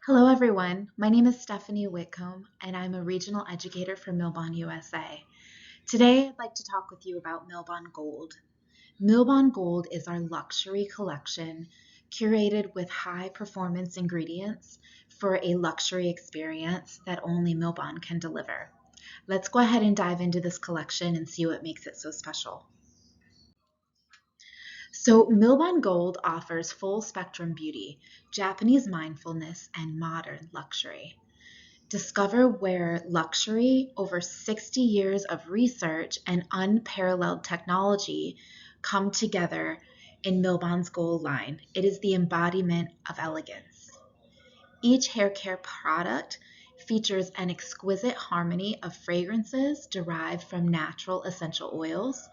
Hello, everyone. My name is Stephanie Whitcomb, and I'm a regional educator for Milbon USA. Today, I'd like to talk with you about Milbon Gold. Milbon Gold is our luxury collection curated with high performance ingredients for a luxury experience that only Milbon can deliver. Let's go ahead and dive into this collection and see what makes it so special. So, Milbon Gold offers full spectrum beauty, Japanese mindfulness, and modern luxury. Discover where luxury, over 60 years of research, and unparalleled technology come together in Milbon's Gold line. It is the embodiment of elegance. Each hair care product features an exquisite harmony of fragrances derived from natural essential oils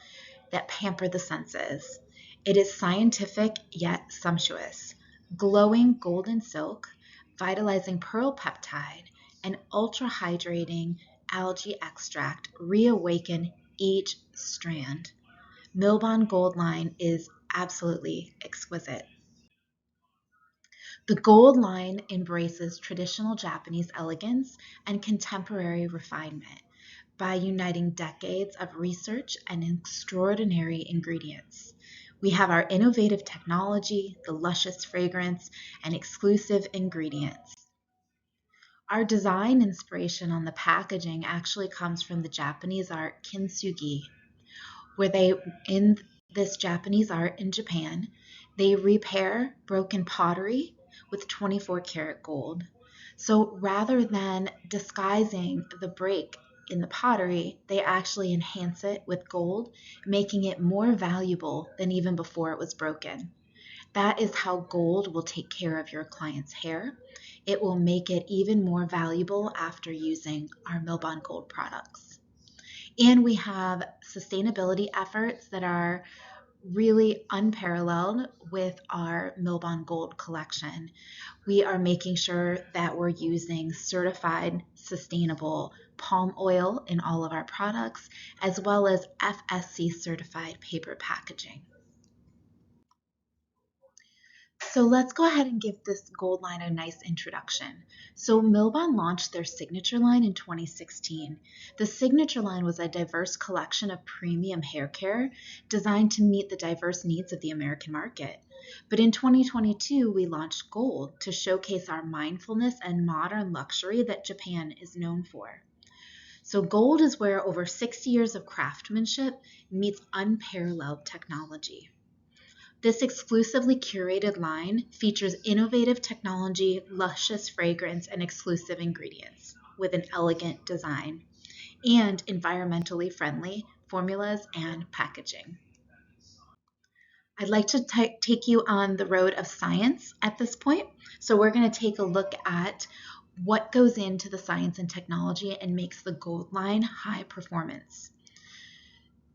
that pamper the senses. It is scientific yet sumptuous. Glowing golden silk, vitalizing pearl peptide, and ultra hydrating algae extract reawaken each strand. Milbon Gold line is absolutely exquisite. The Gold line embraces traditional Japanese elegance and contemporary refinement by uniting decades of research and extraordinary ingredients. We have our innovative technology, the luscious fragrance, and exclusive ingredients. Our design inspiration on the packaging actually comes from the Japanese art kintsugi, where in this Japanese art in Japan, they repair broken pottery with 24 karat gold. So rather than disguising the break in the pottery, they actually enhance it with gold, making it more valuable than even before it was broken. That is how gold will take care of your client's hair. It will make it even more valuable after using our Milbon Gold products. And we have sustainability efforts that are really unparalleled with our Milbon Gold collection. We are making sure that we're using certified sustainable palm oil in all of our products, as well as FSC certified paper packaging. So let's go ahead and give this gold line a nice introduction. So Milbon launched their signature line in 2016. The signature line was a diverse collection of premium hair care designed to meet the diverse needs of the American market. But in 2022, we launched Gold to showcase our mindfulness and modern luxury that Japan is known for. So Gold is where over 60 years of craftsmanship meets unparalleled technology. This exclusively curated line features innovative technology, luscious fragrance, and exclusive ingredients with an elegant design and environmentally friendly formulas and packaging. I'd like to take you on the road of science at this point. So we're going to take a look at what goes into the science and technology and makes the Gold line high performance.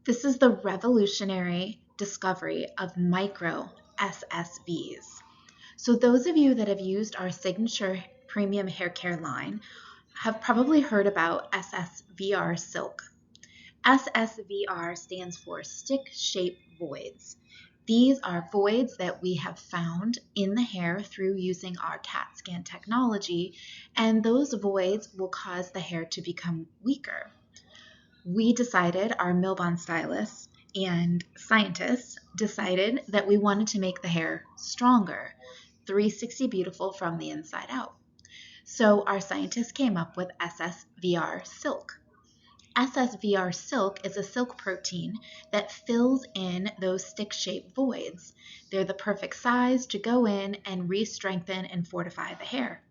This is the revolutionary discovery of micro SSVs. So those of you that have used our signature premium hair care line have probably heard about SSVR silk. SSVR stands for stick shape voids. These are voids that we have found in the hair through using our CAT scan technology, and those voids will cause the hair to become weaker. We decided, our Milbon stylists and scientists decided that we wanted to make the hair stronger, 360 beautiful from the inside out. So our scientists came up with SSVR silk. SSVR silk is a silk protein that fills in those stick-shaped voids. They're the perfect size to go in and re-strengthen and fortify the hair.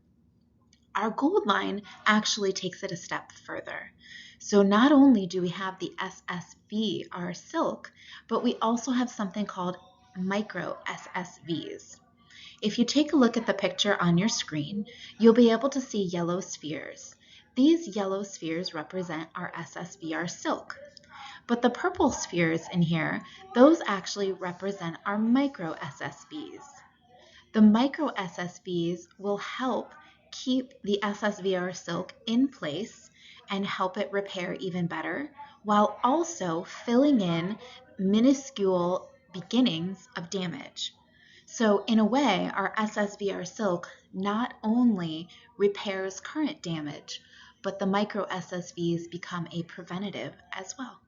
Our Gold line actually takes it a step further. So not only do we have the SSV, our silk, but we also have something called micro SSVs. If you take a look at the picture on your screen, you'll be able to see yellow spheres. These yellow spheres represent our SSVR silk. But the purple spheres in here, those actually represent our micro SSVs. The micro SSVs will help keep the SSVR silk in place and help it repair even better, while also filling in minuscule beginnings of damage. So in a way, our SSVR silk not only repairs current damage, but the micro SSVs become a preventative as well.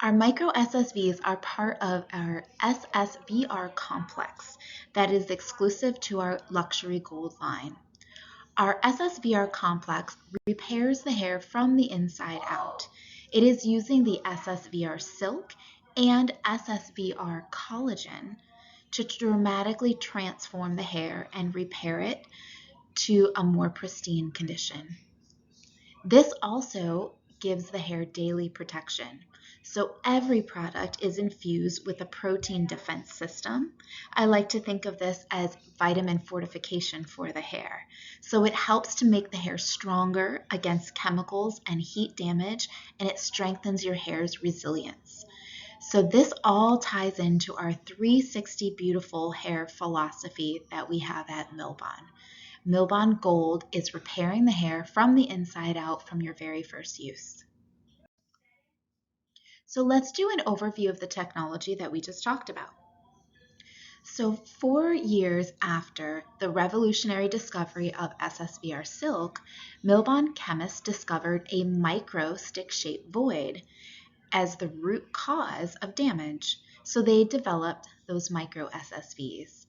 Our micro SSVs are part of our SSVR complex that is exclusive to our luxury gold line. Our SSVR complex repairs the hair from the inside out. It is using the SSVR silk and SSVR collagen to dramatically transform the hair and repair it to a more pristine condition. This also gives the hair daily protection. So every product is infused with a protein defense system. I like to think of this as vitamin fortification for the hair. So it helps to make the hair stronger against chemicals and heat damage, and it strengthens your hair's resilience. So this all ties into our 360 beautiful hair philosophy that we have at Milbon. Milbon Gold is repairing the hair from the inside out from your very first use. So let's do an overview of the technology that we just talked about. So 4 years after the revolutionary discovery of SSVR silk, Milbon chemists discovered a micro stick-shaped void as the root cause of damage. So they developed those micro SSVs.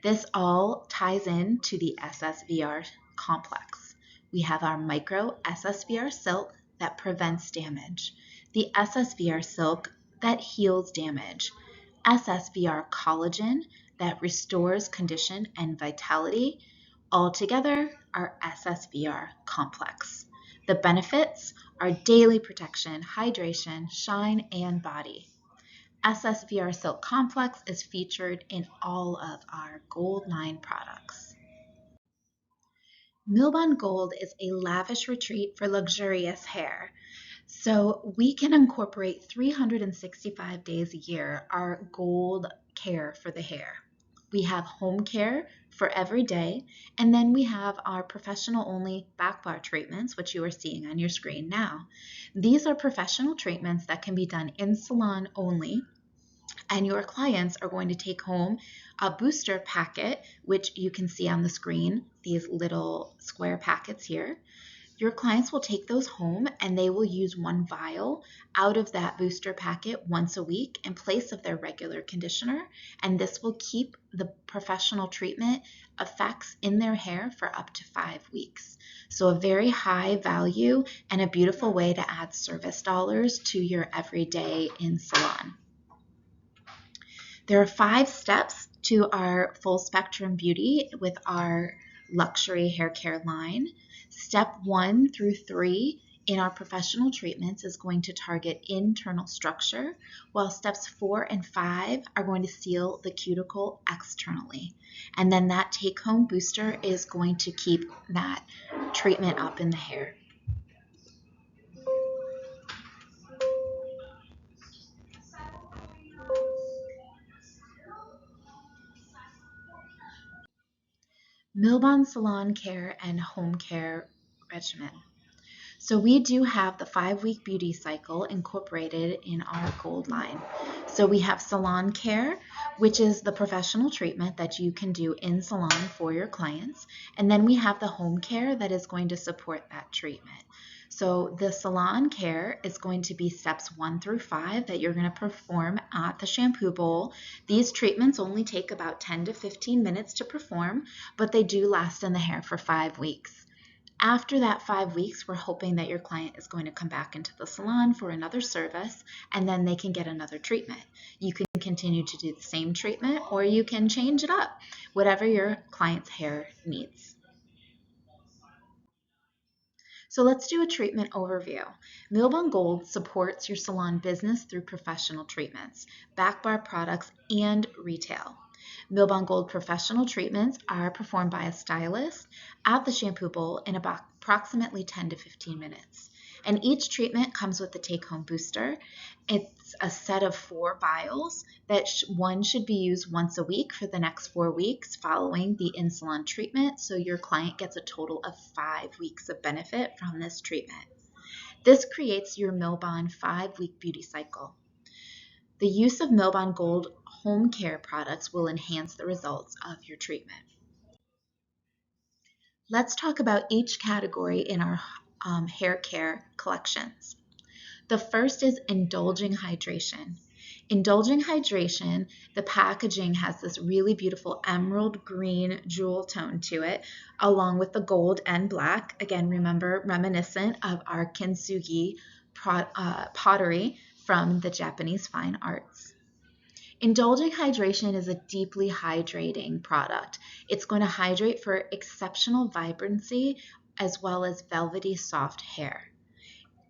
This all ties into the SSVR complex. We have our micro SSVR silk that prevents damage, the SSVR silk that heals damage, SSVR collagen that restores condition and vitality. Altogether, our SSVR complex. The benefits are daily protection, hydration, shine, and body. SSVR Silk Complex is featured in all of our Gold line products. Milbon Gold is a lavish retreat for luxurious hair. So we can incorporate 365 days a year our gold care for the hair. We have home care for every day, and then we have our professional only back bar treatments, which you are seeing on your screen now. These are professional treatments that can be done in salon only, and your clients are going to take home a booster packet, which you can see on the screen, these little square packets here. Your clients will take those home and they will use one vial out of that booster packet once a week in place of their regular conditioner, and this will keep the professional treatment effects in their hair for up to 5 weeks. So a very high value and a beautiful way to add service dollars to your everyday in salon. There are 5 steps to our full spectrum beauty with our luxury hair care line. Step 1 through 3 in our professional treatments is going to target internal structure, while steps 4 and 5 are going to seal the cuticle externally. And then that take-home booster is going to keep that treatment up in the hair. Milbon Salon Care and Home Care Regimen. So we do have the 5-week beauty cycle incorporated in our gold line. So we have salon care, which is the professional treatment that you can do in salon for your clients. And then we have the home care that is going to support that treatment. So the salon care is going to be steps 1 through 5 that you're going to perform at the shampoo bowl. These treatments only take about 10 to 15 minutes to perform, but they do last in the hair for 5 weeks. After that 5 weeks, we're hoping that your client is going to come back into the salon for another service, and then they can get another treatment. You can continue to do the same treatment, or you can change it up, whatever your client's hair needs. So let's do a treatment overview. Milbon Gold supports your salon business through professional treatments, back bar products, and retail. Milbon Gold professional treatments are performed by a stylist at the shampoo bowl in about approximately 10 to 15 minutes. And each treatment comes with a take-home booster. It's a set of 4 vials that one should be used once a week for the next 4 weeks following the in-salon treatment. So your client gets a total of 5 weeks of benefit from this treatment. This creates your Milbon 5-week beauty cycle. The use of Milbon Gold home care products will enhance the results of your treatment. Let's talk about each category in our hair care collections. The first is indulging hydration. Indulging hydration, the packaging has this really beautiful emerald green jewel tone to it, along with the gold and black. Again, remember, reminiscent of our kintsugi pottery from the Japanese fine arts. Indulging hydration is a deeply hydrating product. It's going to hydrate for exceptional vibrancy as well as velvety soft hair.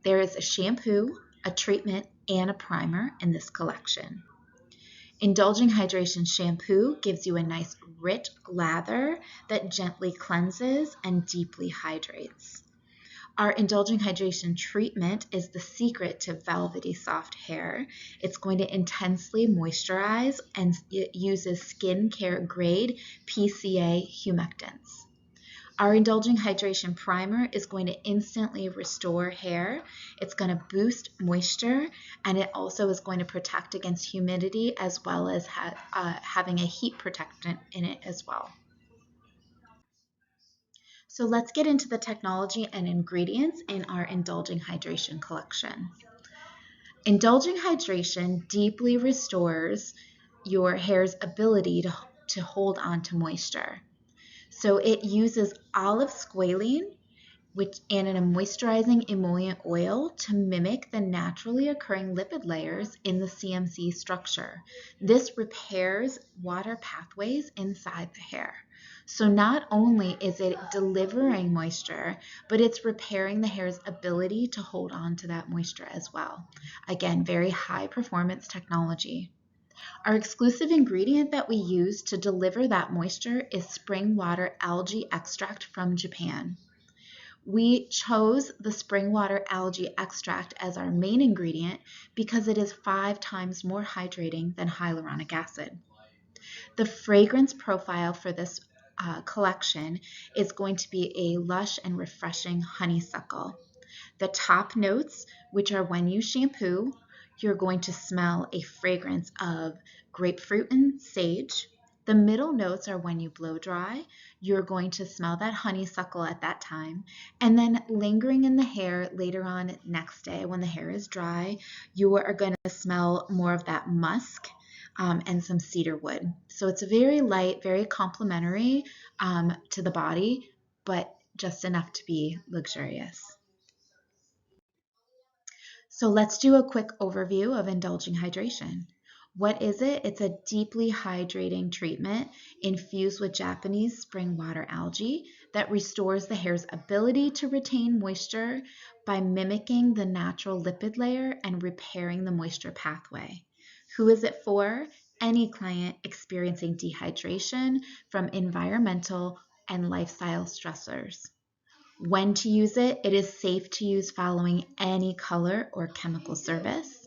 There is a shampoo, a treatment, and a primer in this collection. Indulging Hydration Shampoo gives you a nice rich lather that gently cleanses and deeply hydrates. Our Indulging Hydration Treatment is the secret to velvety soft hair. It's going to intensely moisturize and it uses skincare grade PCA humectants. Our Indulging Hydration Primer is going to instantly restore hair. It's going to boost moisture, and it also is going to protect against humidity as well as having a heat protectant in it as well. So let's get into the technology and ingredients in our Indulging Hydration collection. Indulging Hydration deeply restores your hair's ability to hold on to moisture. So it uses olive squalene and a moisturizing emollient oil to mimic the naturally occurring lipid layers in the CMC structure. This repairs water pathways inside the hair. So not only is it delivering moisture, but it's repairing the hair's ability to hold on to that moisture as well. Again, very high performance technology. Our exclusive ingredient that we use to deliver that moisture is spring water algae extract from Japan. We chose the spring water algae extract as our main ingredient because it is 5 times more hydrating than hyaluronic acid. The fragrance profile for this collection is going to be a lush and refreshing honeysuckle. The top notes, which are when you shampoo, you're going to smell a fragrance of grapefruit and sage. The middle notes are when you blow dry. You're going to smell that honeysuckle at that time. And then lingering in the hair later on next day when the hair is dry, you are going to smell more of that musk and some cedar wood. So it's very light, very complementary to the body, but just enough to be luxurious. So let's do a quick overview of indulging hydration. What is it? It's a deeply hydrating treatment infused with Japanese spring water algae that restores the hair's ability to retain moisture by mimicking the natural lipid layer and repairing the moisture pathway. Who is it for? Any client experiencing dehydration from environmental and lifestyle stressors. When to use it, it is safe to use following any color or chemical service.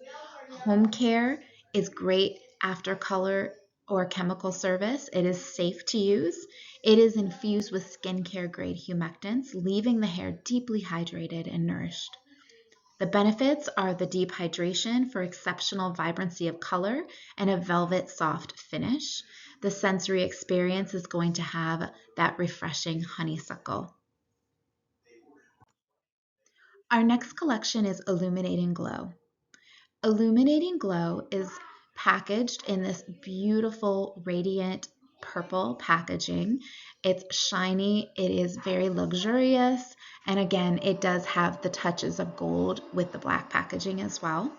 Home care is great after color or chemical service. It is safe to use. It is infused with skincare grade humectants, leaving the hair deeply hydrated and nourished. The benefits are the deep hydration for exceptional vibrancy of color and a velvet soft finish. The sensory experience is going to have that refreshing honeysuckle. Our next collection is Illuminating Glow. Illuminating Glow is packaged in this beautiful, radiant purple packaging. It's shiny, it is very luxurious, and again, it does have the touches of gold with the black packaging as well.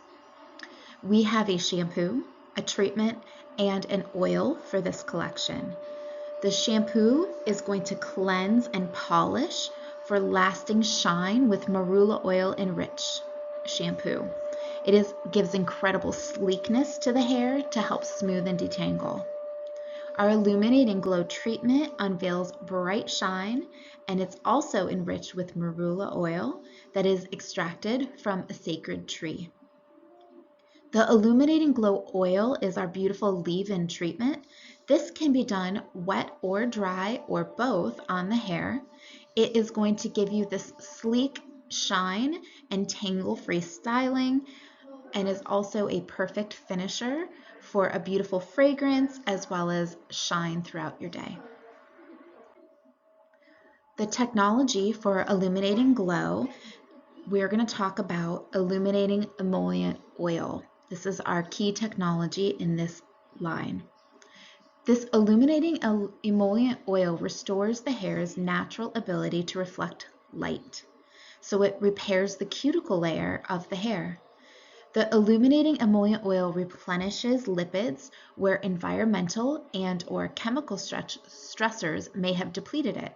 We have a shampoo, a treatment, and an oil for this collection. The shampoo is going to cleanse and polish for lasting shine with marula oil enriched shampoo. Gives incredible sleekness to the hair to help smooth and detangle. Our Illuminating Glow treatment unveils bright shine, and it's also enriched with marula oil that is extracted from a sacred tree. The Illuminating Glow oil is our beautiful leave-in treatment. This can be done wet or dry or both on the hair. It is going to give you this sleek shine and tangle-free styling. and is also a perfect finisher for a beautiful fragrance as well as shine throughout your day. The technology for illuminating glow, we're going to talk about illuminating emollient oil. This is our key technology in this line. This illuminating emollient oil restores the hair's natural ability to reflect light. So it repairs the cuticle layer of the hair. The illuminating emollient oil replenishes lipids where environmental and or chemical stressors may have depleted it.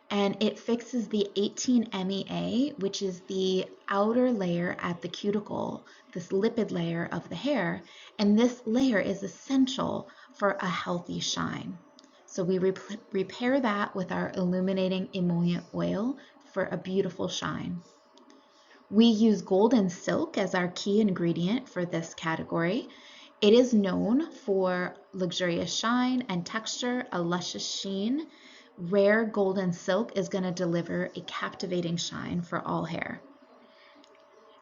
And it fixes the 18 MEA, which is the outer layer at the cuticle, this lipid layer of the hair. And this layer is essential for a healthy shine. So we repair that with our illuminating emollient oil for a beautiful shine. We use gold and silk as our key ingredient for this category. It is known for luxurious shine and texture, a luscious sheen. Rare gold and silk is going to deliver a captivating shine for all hair.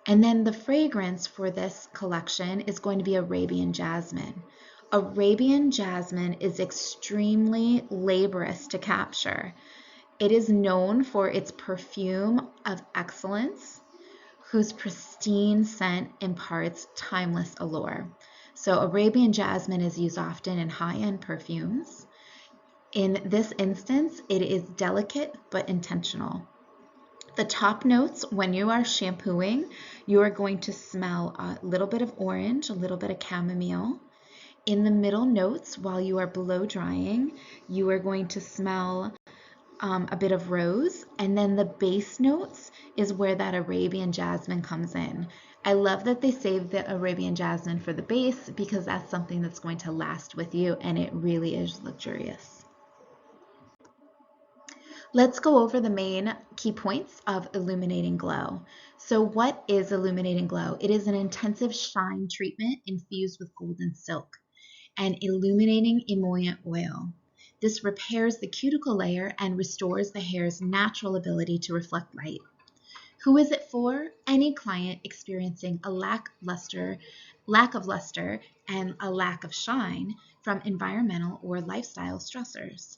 And then the fragrance for this collection is going to be Arabian jasmine. Arabian jasmine is extremely laborious to capture. It is known for its perfume of excellence, whose pristine scent imparts timeless allure. So Arabian jasmine is used often in high-end perfumes. In this instance, it is delicate but intentional. The top notes, when you are shampooing, you are going to smell a little bit of orange, a little bit of chamomile. In the middle notes, while you are blow drying, you are going to smell a bit of rose, and then the base notes is where that Arabian jasmine comes in. I love that they save the Arabian jasmine for the base because that's something that's going to last with you, and it really is luxurious. Let's go over the main key points of illuminating glow. So what is illuminating glow? It is an intensive shine treatment infused with gold and silk and illuminating emollient oil. This repairs the cuticle layer and restores the hair's natural ability to reflect light. Who is it for? Any client experiencing a lack of luster and a lack of shine from environmental or lifestyle stressors.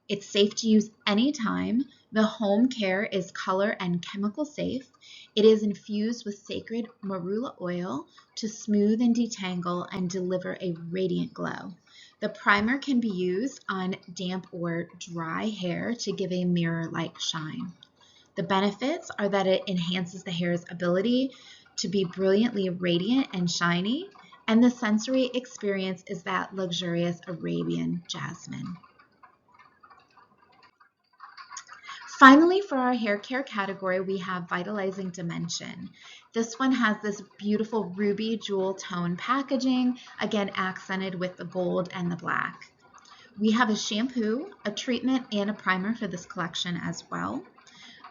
It's safe to use anytime. The home care is color and chemical safe. It is infused with sacred marula oil to smooth and detangle and deliver a radiant glow. The primer can be used on damp or dry hair to give a mirror-like shine. The benefits are that it enhances the hair's ability to be brilliantly radiant and shiny, and the sensory experience is that luxurious Arabian jasmine. Finally, for our hair care category, we have Vitalizing Dimension. This one has this beautiful ruby jewel tone packaging, again accented with the gold and the black. We have a shampoo, a treatment, and a primer for this collection as well.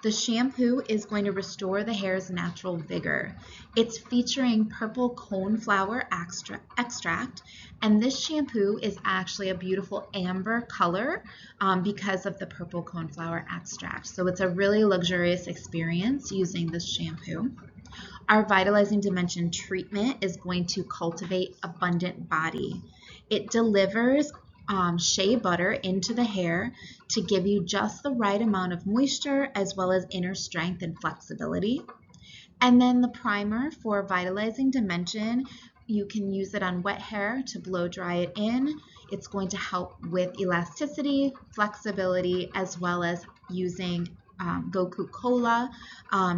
The shampoo is going to restore the hair's natural vigor. It's featuring purple coneflower extract, and this shampoo is actually a beautiful amber color because of the purple coneflower extract. So it's a really luxurious experience using this shampoo. Our Vitalizing Dimension treatment is going to cultivate abundant body. It delivers shea butter into the hair to give you just the right amount of moisture as well as inner strength and flexibility. And then the primer for Vitalizing Dimension, you can use it on wet hair to blow dry it in. It's going to help with elasticity, flexibility, as well as using Goku Kola,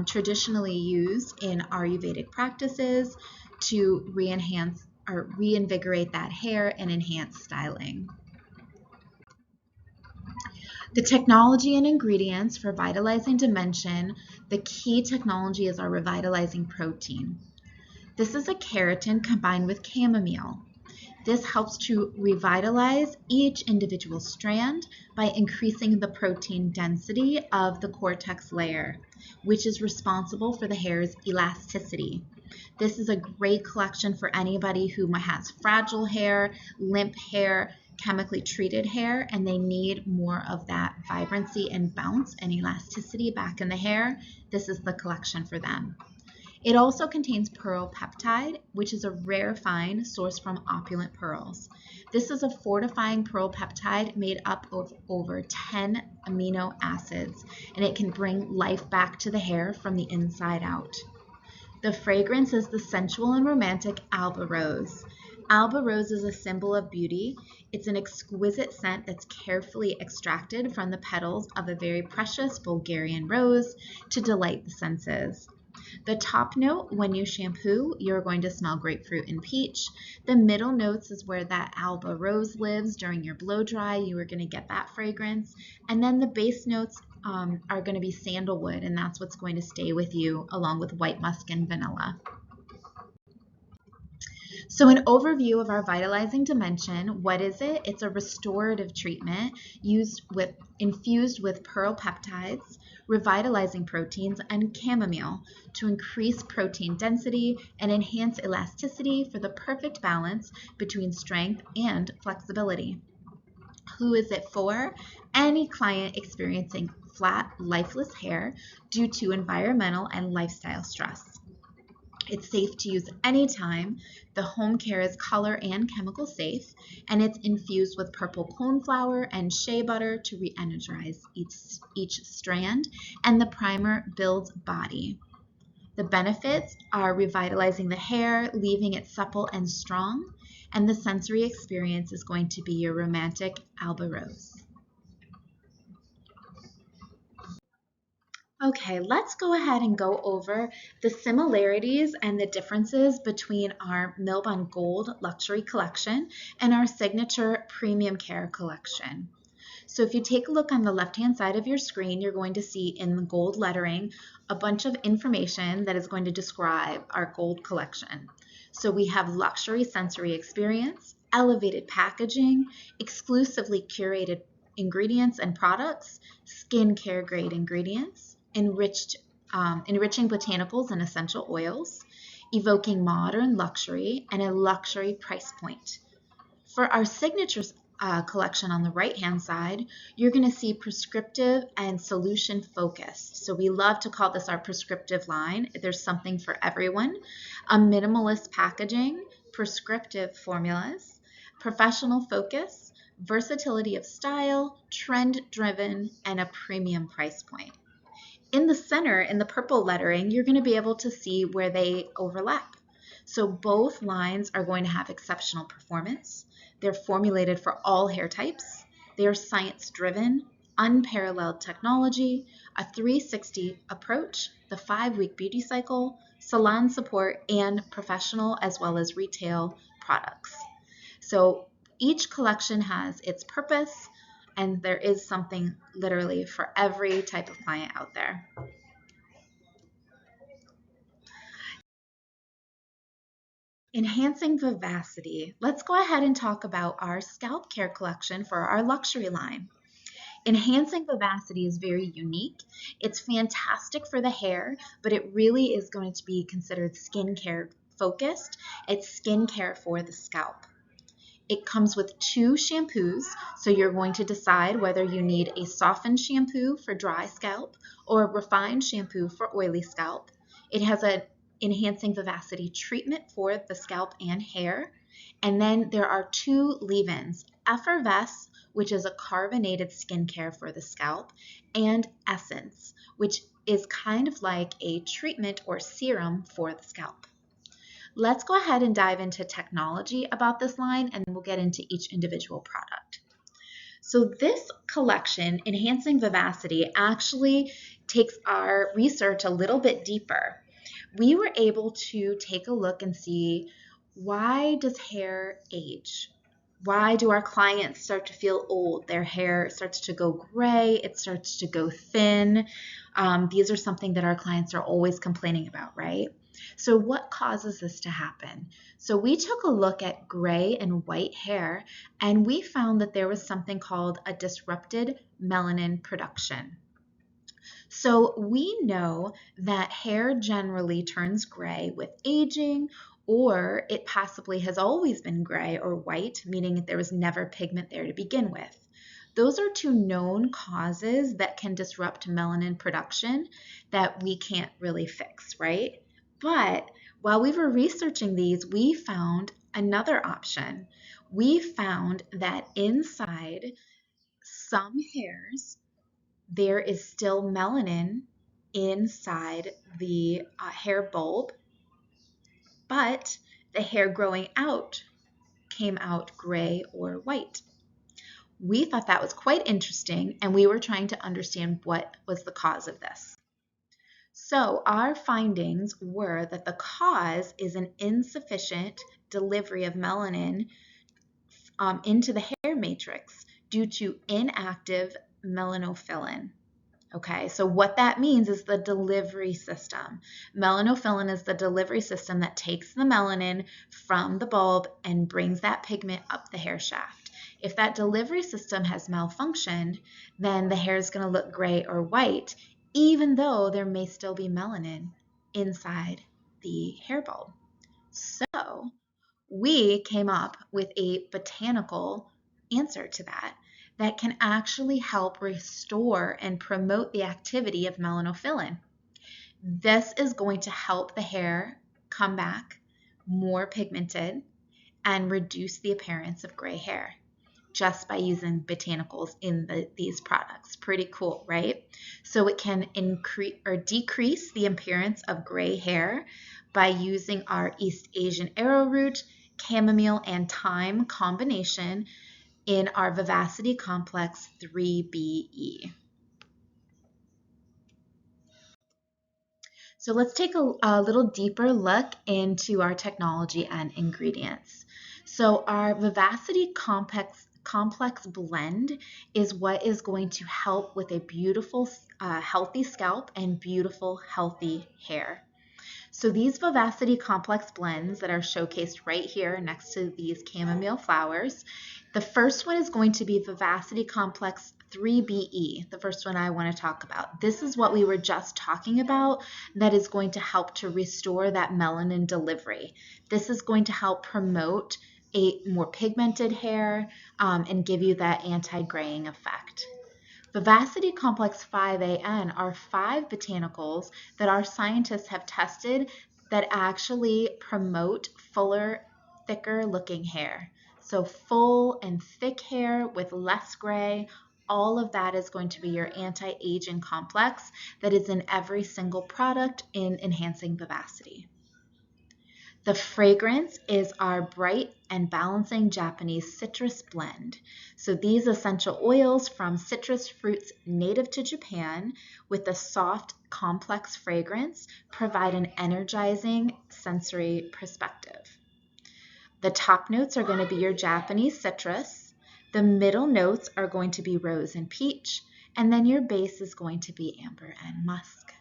traditionally used in Ayurvedic practices to re-enhance or reinvigorate that hair and enhance styling. The technology and ingredients for Vitalizing Dimension, the key technology is our revitalizing protein. This is a keratin combined with chamomile. This helps to revitalize each individual strand by increasing the protein density of the cortex layer, which is responsible for the hair's elasticity. This is a great collection for anybody who has fragile hair, limp hair, chemically treated hair, and they need more of that vibrancy and bounce and elasticity back in the hair. This is the collection for them. It also contains pearl peptide, which is a rare find sourced from opulent pearls. This is a fortifying pearl peptide made up of over 10 amino acids, and it can bring life back to the hair from the inside out. The fragrance is the sensual and romantic Alba Rose. Alba Rose is a symbol of beauty. It's an exquisite scent that's carefully extracted from the petals of a very precious Bulgarian rose to delight the senses. The top note, when you shampoo, you're going to smell grapefruit and peach. The middle notes is where that Alba Rose lives. During your blow dry, you are going to get that fragrance. And then the base notes are going to be sandalwood, and that's what's going to stay with you along with white musk and vanilla. So an overview of our vitalizing dimension, what is it? It's a restorative treatment infused with pearl peptides, revitalizing proteins, and chamomile to increase protein density and enhance elasticity for the perfect balance between strength and flexibility. Who is it for? Any client experiencing flat, lifeless hair due to environmental and lifestyle stress. It's safe to use anytime. The home care is color and chemical safe, and it's infused with purple coneflower and shea butter to re-energize each strand, and the primer builds body. The benefits are revitalizing the hair, leaving it supple and strong, and the sensory experience is going to be your romantic Alba Rose. Okay, let's go ahead and go over the similarities and the differences between our Milbon Gold Luxury Collection and our Signature Premium Care Collection. So if you take a look on the left-hand side of your screen, you're going to see in the gold lettering a bunch of information that is going to describe our gold collection. So we have luxury sensory experience, elevated packaging, exclusively curated ingredients and products, skincare grade ingredients, enriching botanicals and essential oils, evoking modern luxury and a luxury price point. For our signatures collection on the right-hand side, you're going to see prescriptive and solution focused. So we love to call this our prescriptive line. There's something for everyone. A minimalist packaging, prescriptive formulas, professional focus, versatility of style, trend-driven, and a premium price point. In the center, in the purple lettering, you're going to be able to see where they overlap. So both lines are going to have exceptional performance. They're formulated for all hair types. They are science-driven, unparalleled technology, a 360 approach, the 5-week beauty cycle, salon support, and professional as well as retail products. So each collection has its purpose, and there is something literally for every type of client out there. Enhancing vivacity. Let's go ahead and talk about our scalp care collection for our luxury line. Enhancing vivacity is very unique. It's fantastic for the hair, but it really is going to be considered skincare focused. It's skincare for the scalp. It comes with 2 shampoos, so you're going to decide whether you need a softened shampoo for dry scalp or a refined shampoo for oily scalp. It has an enhancing vivacity treatment for the scalp and hair. And then there are 2 leave-ins, Effervesce, which is a carbonated skincare for the scalp, and Essence, which is kind of like a treatment or serum for the scalp. Let's go ahead and dive into technology about this line, and we'll get into each individual product. So this collection, Enhancing Vivacity, actually takes our research a little bit deeper. We were able to take a look and see, why does hair age? Why do our clients start to feel old? Their hair starts to go gray, it starts to go thin. These are something that our clients are always complaining about, right? So what causes this to happen? So we took a look at gray and white hair, and we found that there was something called a disrupted melanin production. So we know that hair generally turns gray with aging, or it possibly has always been gray or white, meaning that there was never pigment there to begin with. Those are 2 known causes that can disrupt melanin production that we can't really fix, right? But while we were researching these, we found another option. We found that inside some hairs, there is still melanin inside the hair bulb, but the hair growing out came out gray or white. We thought that was quite interesting, and we were trying to understand what was the cause of this. So our findings were that the cause is an insufficient delivery of melanin into the hair matrix due to inactive melanophyllin. Okay, so what that means is the delivery system. Melanophyllin is the delivery system that takes the melanin from the bulb and brings that pigment up the hair shaft. If that delivery system has malfunctioned, then the hair is going to look gray or white, even though there may still be melanin inside the hair bulb. So we came up with a botanical answer to that can actually help restore and promote the activity of melanophyllin. This is going to help the hair come back more pigmented and reduce the appearance of gray hair just by using botanicals in these products. Pretty cool, right? So it can increase or decrease the appearance of gray hair by using our East Asian arrowroot, chamomile, and thyme combination in our Vivacity Complex 3BE. So let's take a little deeper look into our technology and ingredients. So our Vivacity Complex blend is what is going to help with a beautiful, healthy scalp and beautiful, healthy hair. So these Vivacity Complex blends that are showcased right here next to these chamomile flowers, the first one is going to be Vivacity Complex 3BE, the first one I want to talk about. This is what we were just talking about that is going to help to restore that melanin delivery. This is going to help promote a more pigmented hair and give you that anti-graying effect. Vivacity Complex 5AN are 5 botanicals that our scientists have tested that actually promote fuller, thicker looking hair. So full and thick hair with less gray, all of that is going to be your anti-aging complex that is in every single product in Enhancing Vivacity. The fragrance is our bright and balancing Japanese citrus blend. So these essential oils from citrus fruits native to Japan with a soft, complex fragrance provide an energizing sensory perspective. The top notes are going to be your Japanese citrus. The middle notes are going to be rose and peach. And then your base is going to be amber and musk.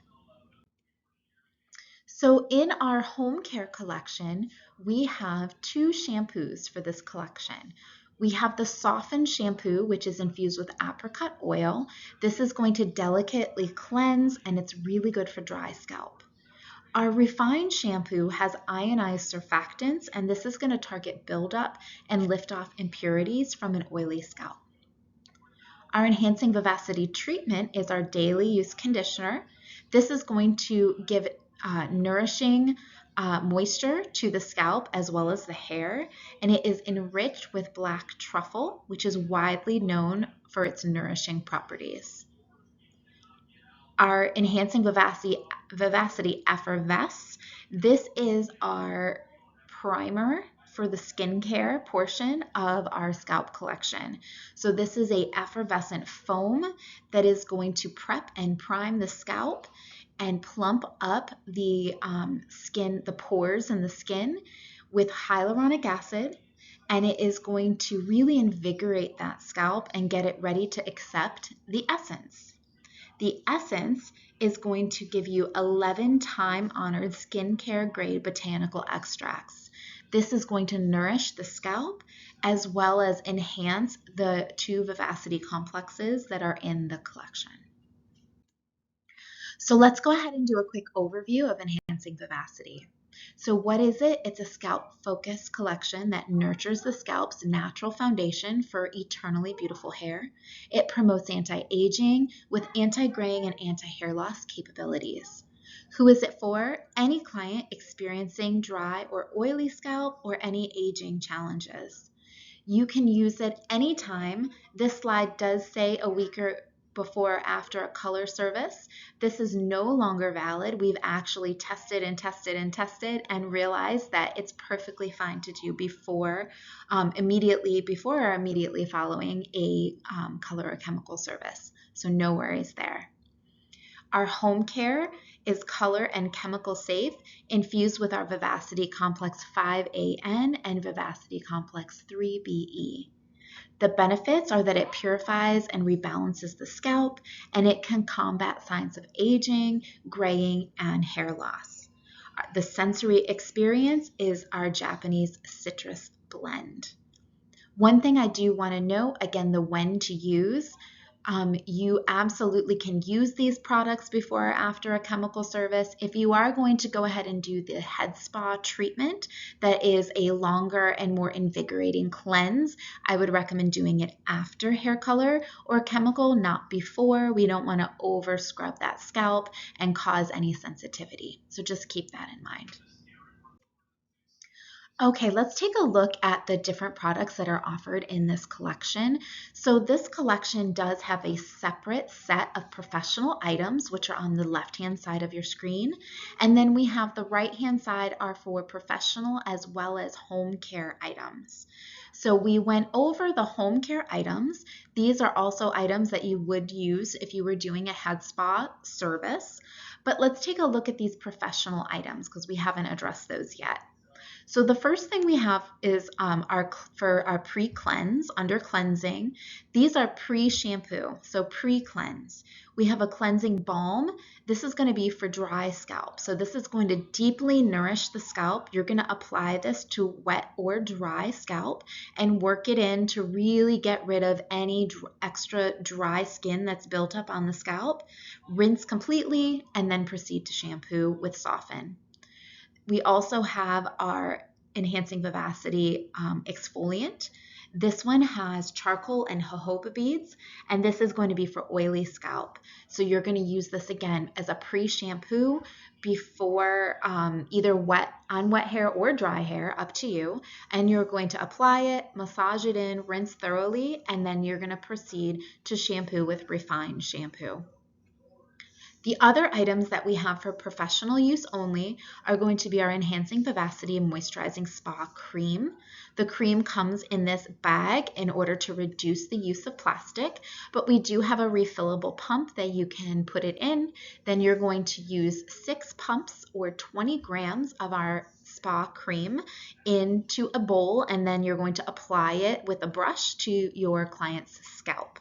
So in our home care collection, we have 2 shampoos for this collection. We have the softened shampoo, which is infused with apricot oil. This is going to delicately cleanse, and it's really good for dry scalp. Our refined shampoo has ionized surfactants, and this is going to target buildup and lift off impurities from an oily scalp. Our Enhancing Vivacity treatment is our daily use conditioner. This is going to give nourishing moisture to the scalp as well as the hair, and it is enriched with black truffle, which is widely known for its nourishing properties. Our Enhancing Vivacity Effervesce. This is our primer for the skincare portion of our scalp collection. So this is a effervescent foam that is going to prep and prime the scalp and plump up the skin, the pores in the skin with hyaluronic acid, and it is going to really invigorate that scalp and get it ready to accept the essence. The essence is going to give you 11 time-honored skincare grade botanical extracts. This is going to nourish the scalp as well as enhance the 2 Vivacity complexes that are in the collection. So let's go ahead and do a quick overview of Enhancing Vivacity. So what is it? It's a scalp-focused collection that nurtures the scalp's natural foundation for eternally beautiful hair. It promotes anti-aging with anti-graying and anti-hair loss capabilities. Who is it for? Any client experiencing dry or oily scalp or any aging challenges. You can use it anytime. This slide does say a week or before or after a color service. This is no longer valid. We've actually tested and tested and tested and realized that it's perfectly fine to do before, immediately before or immediately following a color or chemical service. So no worries there. Our home care is color and chemical safe, infused with our Vivacity Complex 5AN and Vivacity Complex 3BE. The benefits are that it purifies and rebalances the scalp, and it can combat signs of aging, graying, and hair loss. The sensory experience is our Japanese citrus blend. One thing I do want to note, again, the when to use. You absolutely can use these products before or after a chemical service. If you are going to go ahead and do the head spa treatment, that is a longer and more invigorating cleanse, I would recommend doing it after hair color or chemical, not before. We don't want to over scrub that scalp and cause any sensitivity. So just keep that in mind. Okay, let's take a look at the different products that are offered in this collection. So this collection does have a separate set of professional items, which are on the left-hand side of your screen. And then we have the right-hand side are for professional as well as home care items. So we went over the home care items. These are also items that you would use if you were doing a head spa service. But let's take a look at these professional items because we haven't addressed those yet. So the first thing we have is for our pre-cleanse, under cleansing. These are pre-shampoo, so pre-cleanse. We have a cleansing balm. This is going to be for dry scalp. So this is going to deeply nourish the scalp. You're going to apply this to wet or dry scalp and work it in to really get rid of any extra dry skin that's built up on the scalp. Rinse completely and then proceed to shampoo with Soften. We also have our Enhancing Vivacity exfoliant. This one has charcoal and jojoba beads, and this is going to be for oily scalp. So you're going to use this again as a pre-shampoo before either on wet hair or dry hair, up to you. And you're going to apply it, massage it in, rinse thoroughly, and then you're going to proceed to shampoo with refined shampoo. The other items that we have for professional use only are going to be our Enhancing Vivacity Moisturizing Spa Cream. The cream comes in this bag in order to reduce the use of plastic, but we do have a refillable pump that you can put it in. Then you're going to use 6 pumps or 20 grams of our spa cream into a bowl, and then you're going to apply it with a brush to your client's scalp.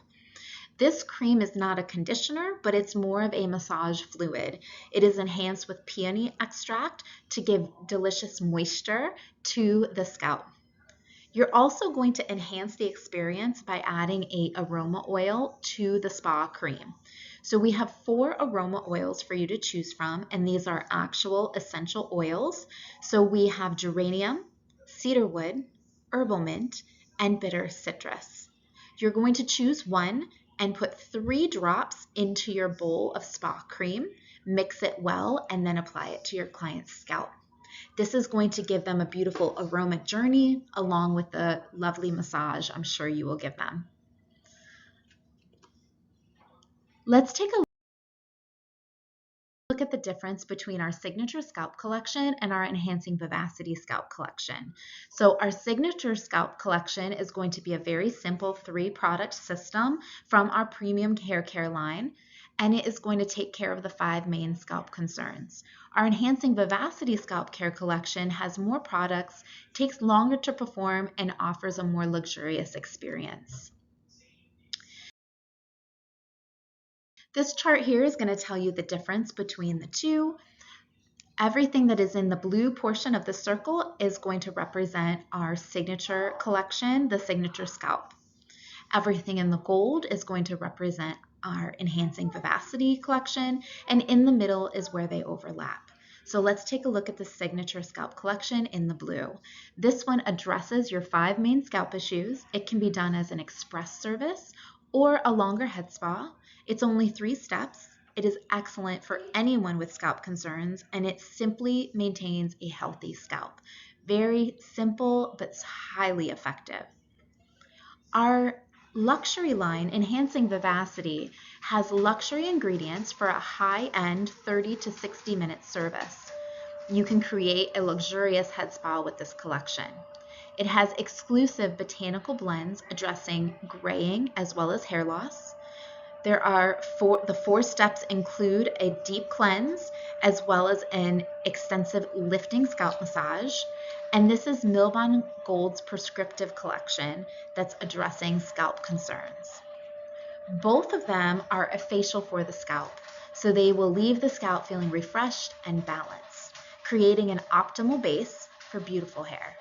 This cream is not a conditioner, but it's more of a massage fluid. It is enhanced with peony extract to give delicious moisture to the scalp. You're also going to enhance the experience by adding an aroma oil to the spa cream. So we have 4 aroma oils for you to choose from, and these are actual essential oils. So we have geranium, cedarwood, herbal mint, and bitter citrus. You're going to choose one and put 3 drops into your bowl of spa cream, mix it well, and then apply it to your client's scalp. This is going to give them a beautiful aroma journey along with the lovely massage I'm sure you will give them. Let's take a look at the difference between our Signature Scalp Collection and our Enhancing Vivacity Scalp Collection. So our Signature Scalp Collection is going to be a very simple 3-product system from our premium hair care line, and it is going to take care of the 5 main scalp concerns. Our Enhancing Vivacity Scalp Care Collection has more products, takes longer to perform, and offers a more luxurious experience. This chart here is going to tell you the difference between the two. Everything that is in the blue portion of the circle is going to represent our Signature collection, the Signature Scalp. Everything in the gold is going to represent our Enhancing Vivacity collection, and in the middle is where they overlap. So let's take a look at the Signature Scalp Collection in the blue. This one addresses your 5 main scalp issues. It can be done as an express service or a longer head spa. It's only 3 steps. It is excellent for anyone with scalp concerns, and it simply maintains a healthy scalp. Very simple, but highly effective. Our luxury line, Enhancing Vivacity, has luxury ingredients for a high-end 30 to 60-minute service. You can create a luxurious head spa with this collection. It has exclusive botanical blends addressing graying as well as hair loss. The 4 steps include a deep cleanse as well as an extensive lifting scalp massage. And this is Milbon Gold's prescriptive collection that's addressing scalp concerns. Both of them are a facial for the scalp, so they will leave the scalp feeling refreshed and balanced, creating an optimal base for beautiful hair.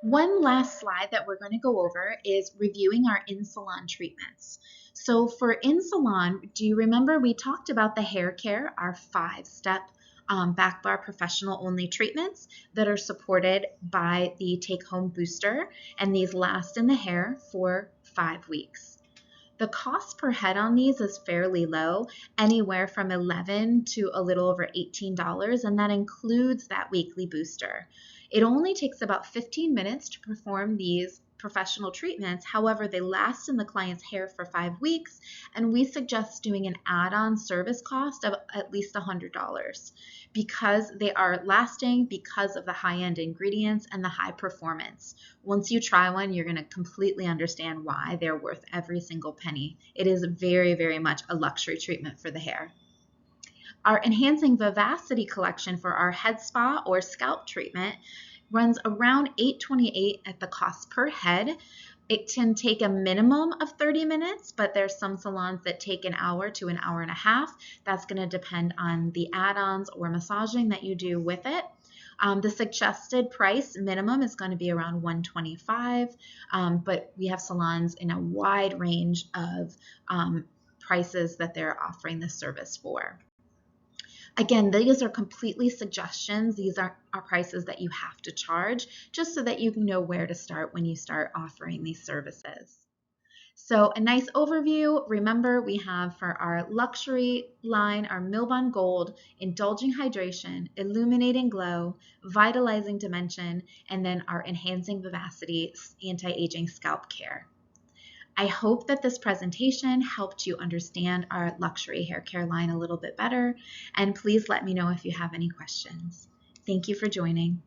One last slide that we're going to go over is reviewing our in-salon treatments. So for in-salon, do you remember we talked about the hair care, our 5-step back bar professional only treatments that are supported by the take-home booster, and these last in the hair for 5 weeks. The cost per head on these is fairly low, anywhere from $11 to a little over $18, and that includes that weekly booster. It only takes about 15 minutes to perform these professional treatments. However, they last in the client's hair for 5 weeks, and we suggest doing an add-on service cost of at least $100 because they are lasting because of the high-end ingredients and the high performance. Once you try one, you're going to completely understand why they're worth every single penny. It is very, very much a luxury treatment for the hair. Our Enhancing Vivacity collection for our head spa or scalp treatment runs around $828 at the cost per head. It can take a minimum of 30 minutes, but there's some salons that take an hour to an hour and a half. That's going to depend on the add-ons or massaging that you do with it. The suggested price minimum is going to be around $125, but we have salons in a wide range of prices that they're offering this service for. Again, these are completely suggestions. These are prices that you have to charge just so that you know where to start when you start offering these services. So a nice overview. Remember, we have for our luxury line, our Milbon Gold, Indulging Hydration, Illuminating Glow, Vitalizing Dimension, and then our Enhancing Vivacity Anti-Aging Scalp Care. I hope that this presentation helped you understand our luxury hair care line a little bit better, and please let me know if you have any questions. Thank you for joining.